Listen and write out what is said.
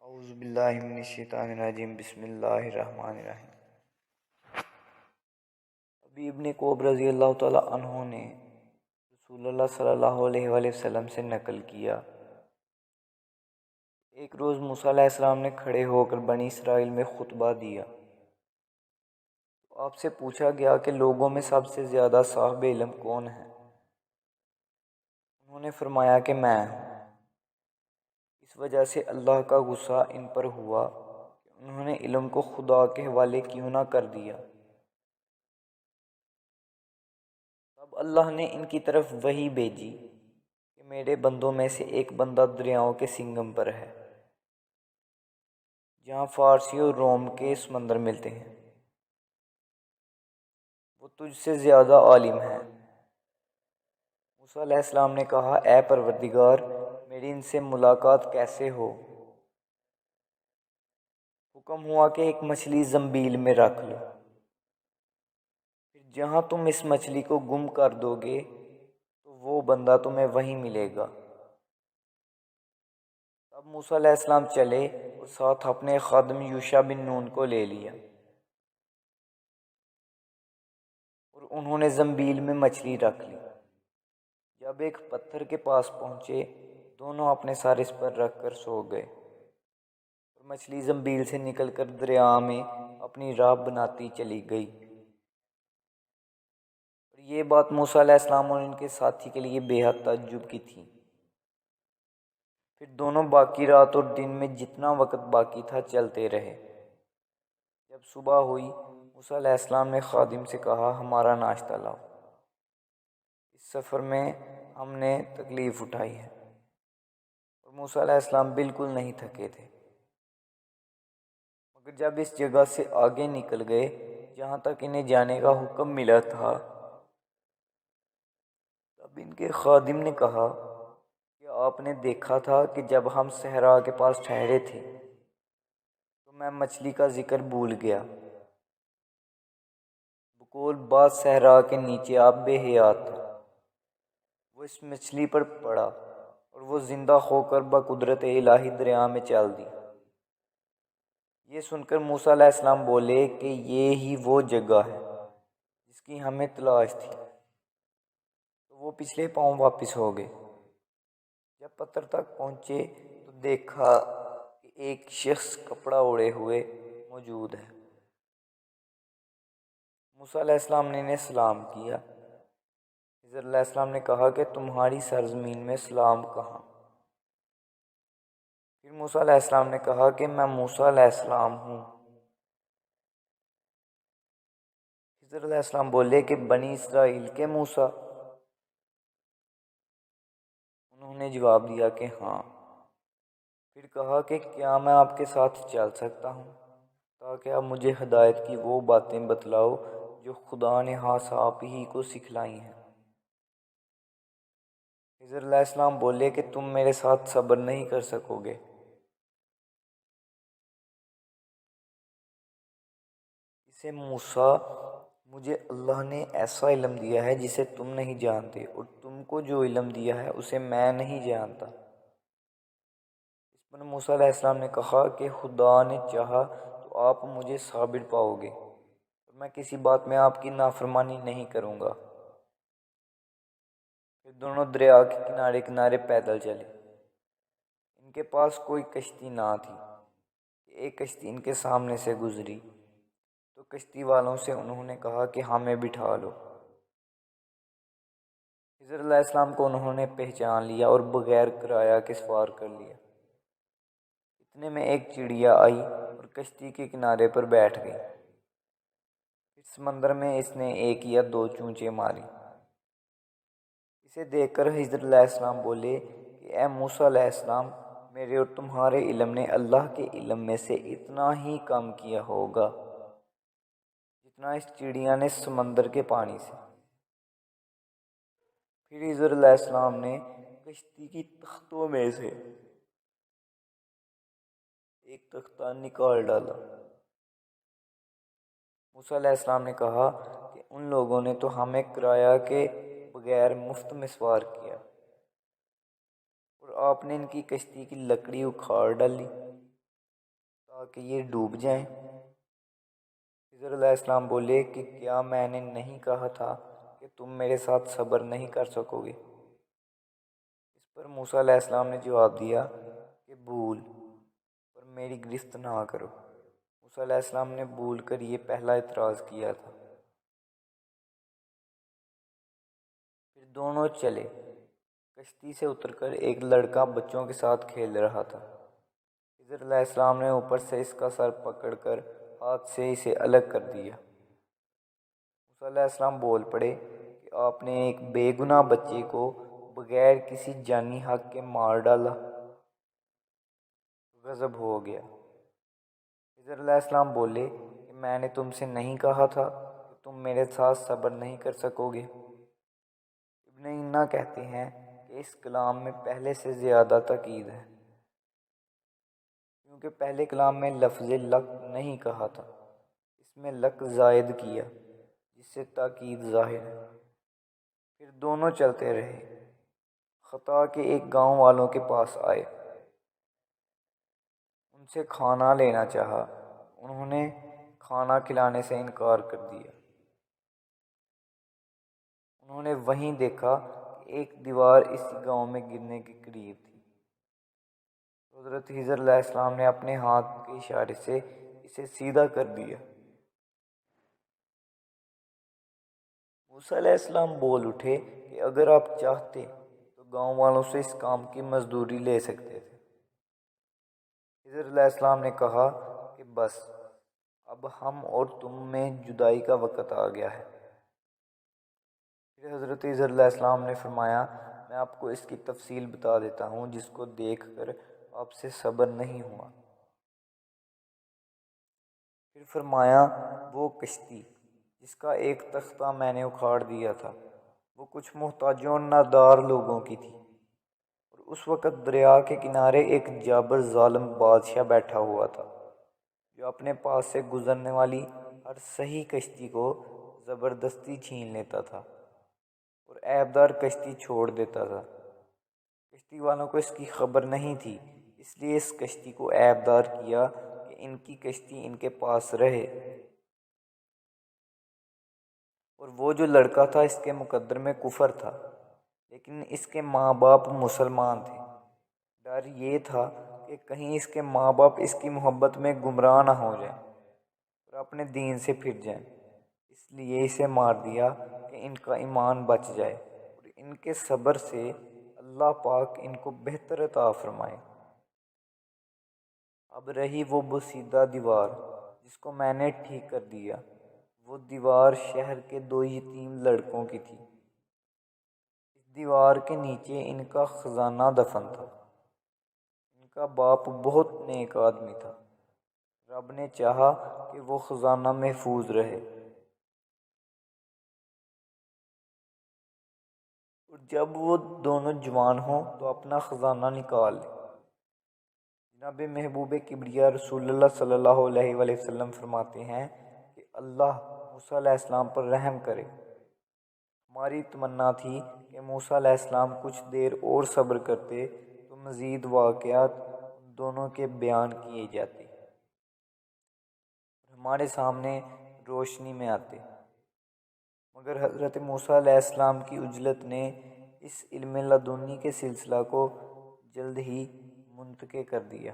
اعوذ باللہ من الشیطان الرجیم بسم اللہ الرحمن الرحیم۔ ابی ابن کوب رضی اللہ تعالی عنہ نے رسول اللہ صلی اللہ علیہ وآلہ وسلم سے نقل کیا، ایک روز موسیٰ علیہ السلام نے کھڑے ہو کر بنی اسرائیل میں خطبہ دیا تو آپ سے پوچھا گیا کہ لوگوں میں سب سے زیادہ صاحب علم کون ہے؟ انہوں نے فرمایا کہ میں ہوں۔ اس وجہ سے اللہ کا غصہ ان پر ہوا کہ انہوں نے علم کو خدا کے حوالے کیوں نہ کر دیا۔ تب اللہ نے ان کی طرف وحی بھیجی کہ میرے بندوں میں سے ایک بندہ دریاؤں کے سنگم پر ہے، جہاں فارسی اور روم کے سمندر ملتے ہیں، وہ تجھ سے زیادہ عالم ہے۔ موسیٰ علیہ السلام نے کہا، اے پروردگار، میری ان سے ملاقات کیسے ہو؟ حکم ہوا کہ ایک مچھلی زنبیل میں رکھ لو، پھر جہاں تم اس مچھلی کو گم کر دو گے تو وہ بندہ تمہیں وہیں ملے گا۔ تب موسیٰ علیہ السلام چلے اور ساتھ اپنے خادم یوشع بن نون کو لے لیا، اور انہوں نے زنبیل میں مچھلی رکھ لی۔ جب ایک پتھر کے پاس پہنچے، دونوں اپنے سر اس پر رکھ کر سو گئے، اور مچھلی زنبیل سے نکل کر دریا میں اپنی راہ بناتی چلی گئی۔ اور یہ بات موسیٰ علیہ السلام اور ان کے ساتھی کے لیے بے حد تعجب کی تھی۔ پھر دونوں باقی رات اور دن میں جتنا وقت باقی تھا چلتے رہے۔ جب صبح ہوئی، موسیٰ علیہ السلام نے خادم سے کہا، ہمارا ناشتہ لاؤ، اس سفر میں ہم نے تکلیف اٹھائی ہے۔ اور موسیٰ علیہ السلام بالکل نہیں تھکے تھے، مگر جب اس جگہ سے آگے نکل گئے جہاں تک انہیں جانے کا حکم ملا تھا، تب ان کے خادم نے کہا کہ آپ نے دیکھا تھا کہ جب ہم صحرا کے پاس ٹھہرے تھے تو میں مچھلی کا ذکر بھول گیا، بقول بعض صحرا کے نیچے آپ بے حیات تھا۔ وہ اس مچھلی پر پڑا اور وہ زندہ ہو کر بقدرت الہی دریا میں چل دی۔ یہ سن کر موسیٰ علیہ السلام بولے کہ یہ ہی وہ جگہ ہے جس کی ہمیں تلاش تھی، تو وہ پچھلے پاؤں واپس ہو گئے۔ جب پتھر تک پہنچے تو دیکھا کہ ایک شخص کپڑا اوڑھے ہوئے موجود ہے۔ موسیٰ علیہ السلام نے انہیں سلام کیا۔ خضر علیہ السلام نے کہا کہ تمہاری سرزمین میں سلام کہاں؟ پھر موسیٰ علیہ السلام نے کہا کہ میں موسیٰ علیہ السلام ہوں۔ خضر علیہ السلام بولے کہ بنی اسرائیل کے موسیٰ؟ انہوں نے جواب دیا کہ ہاں۔ پھر کہا کہ کیا میں آپ کے ساتھ چل سکتا ہوں تاکہ آپ مجھے ہدایت کی وہ باتیں بتلاؤ جو خدا نے خاص آپ ہی کو سکھلائی ہیں۔ خضر علیہ السلام بولے کہ تم میرے ساتھ صبر نہیں کر سکو گے؟ اسے موسیٰ، مجھے اللہ نے ایسا علم دیا ہے جسے تم نہیں جانتے، اور تم کو جو علم دیا ہے اسے میں نہیں جانتا۔ اس پر موسیٰ علیہ السلام نے کہا کہ خدا نے چاہا تو آپ مجھے صابر پاؤ گے، اور میں کسی بات میں آپ کی نافرمانی نہیں کروں گا۔ پھر دونوں دریا کے کنارے کنارے پیدل چلے۔ ان کے پاس کوئی کشتی نہ تھی کہ ایک کشتی ان کے سامنے سے گزری تو کشتی والوں سے انہوں نے کہا کہ ہمیں بٹھا لو۔ خضر علیہ السلام کو انہوں نے پہچان لیا اور بغیر کرایہ کے سوار کر لیا۔ اتنے میں ایک چڑیا آئی اور کشتی کے کنارے پر بیٹھ گئی۔ پھر سمندر میں اس نے ایک یا دو چونچیں ماری۔ اسے دیکھ کر خضر علیہ السلام بولے کہ اے موسیٰ علیہ السلام، میرے اور تمہارے علم نے اللہ کے علم میں سے اتنا ہی کم کیا ہوگا جتنا اس چڑیا نے سمندر کے پانی سے۔ پھر خضر علیہ السلام نے کشتی کی تختوں میں سے ایک تختہ نکال ڈالا۔ موسیٰ علیہ السلام نے کہا کہ ان لوگوں نے تو ہمیں کرایہ کے بغیر مفت میں سوار کیا، اور آپ نے ان کی کشتی کی لکڑی اکھاڑ ڈالی۔ تاکہ یہ ڈوب جائیں؟ خضر علیہ السلام بولے کہ کیا میں نے نہیں کہا تھا کہ تم میرے ساتھ صبر نہیں کر سکو گے؟ اس پر موسیٰ علیہ السلام نے جواب دیا کہ بھول پر میری گرفت نہ کرو۔ موسیٰ علیہ السلام نے بھول کر یہ پہلا اعتراض کیا تھا۔ پھر دونوں چلے۔ کشتی سے اتر کر ایک لڑکا بچوں کے ساتھ کھیل رہا تھا۔ خضر علیہ السلام نے اوپر سے اس کا سر پکڑ کر ہاتھ سے اسے الگ کر دیا۔ موسیٰ علیہ السلام بول پڑے کہ آپ نے ایک بے گناہ بچے کو بغیر کسی جانی حق کے مار ڈالا۔ غضب ہو گیا۔ خضر علیہ السلام بولے کہ میں نے تم سے نہیں کہا تھا کہ تم میرے ساتھ صبر نہیں کر سکو گے؟ ابن اینا کہتے ہیں کہ اس کلام میں پہلے سے زیادہ تاکید ہے، کیونکہ پہلے کلام میں لفظ لک نہیں کہا تھا، اس میں لک زائد کیا جس سے تاکید ظاہر ہے۔ پھر دونوں چلتے رہے، خطا کے ایک گاؤں والوں کے پاس آئے، ان سے کھانا لینا چاہا، انہوں نے کھانا کھلانے سے انکار کر دیا۔ انہوں نے وہیں دیکھا کہ ایک دیوار اسی گاؤں میں گرنے کے قریب تھی۔ حضرت خضر علیہ السلام نے اپنے ہاتھ کے اشارے سے اسے سیدھا کر دیا۔ موسیٰ علیہ السلام بول اٹھے کہ اگر آپ چاہتے تو گاؤں والوں سے اس کام کی مزدوری لے سکتے تھے۔ خضر علیہ السلام نے کہا کہ بس اب ہم اور تم میں جدائی کا وقت آ گیا ہے۔ پھر حضرت خضر علیہ السلام نے فرمایا میں آپ کو اس کی تفصیل بتا دیتا ہوں جس کو دیکھ کر آپ سے صبر نہیں ہوا۔ پھر فرمایا وہ کشتی جس کا ایک تختہ میں نے اکھاڑ دیا تھا وہ کچھ محتاجوں اور نادار لوگوں کی تھی، اور اس وقت دریا کے کنارے ایک جابر ظالم بادشاہ بیٹھا ہوا تھا جو اپنے پاس سے گزرنے والی ہر صحیح کشتی کو زبردستی چھین لیتا تھا اور عیبدار کشتی چھوڑ دیتا تھا۔ کشتی والوں کو اس کی خبر نہیں تھی، اس لیے اس کشتی کو عیبدار کیا کہ ان کی کشتی ان کے پاس رہے، اور وہ جو لڑکا تھا اس کے مقدر میں کفر تھا، لیکن اس کے ماں باپ مسلمان تھے۔ ڈر یہ تھا کہ کہیں اس کے ماں باپ اس کی محبت میں گمراہ نہ ہو جائیں اور اپنے دین سے پھر جائیں، اس لیے اسے مار دیا کہ ان کا ایمان بچ جائے اور ان کے صبر سے اللہ پاک ان کو بہتر عطا فرمائے۔ اب رہی وہ بسیدہ دیوار جس کو میں نے ٹھیک کر دیا، وہ دیوار شہر کے 2 یتیم لڑکوں کی تھی۔ اس دیوار کے نیچے ان کا خزانہ دفن تھا۔ ان کا باپ بہت نیک آدمی تھا، رب نے چاہا کہ وہ خزانہ محفوظ رہے، اور جب وہ دونوں جوان ہوں تو اپنا خزانہ نکال لیں۔ جناب محبوب کبریا رسول اللہ صلی اللہ علیہ وآلہ وسلم فرماتے ہیں کہ اللہ موسیٰ علیہ السلام پر رحم کرے۔ ہماری تمنا تھی کہ موسیٰ علیہ السلام کچھ دیر اور صبر کرتے تو مزید واقعات ان دونوں کے بیان کیے جاتے، ہمارے سامنے روشنی میں آتے، مگر حضرت موسیٰ علیہ السلام کی عجلت نے اس علم لدنی کے سلسلہ کو جلد ہی منتقل کر دیا۔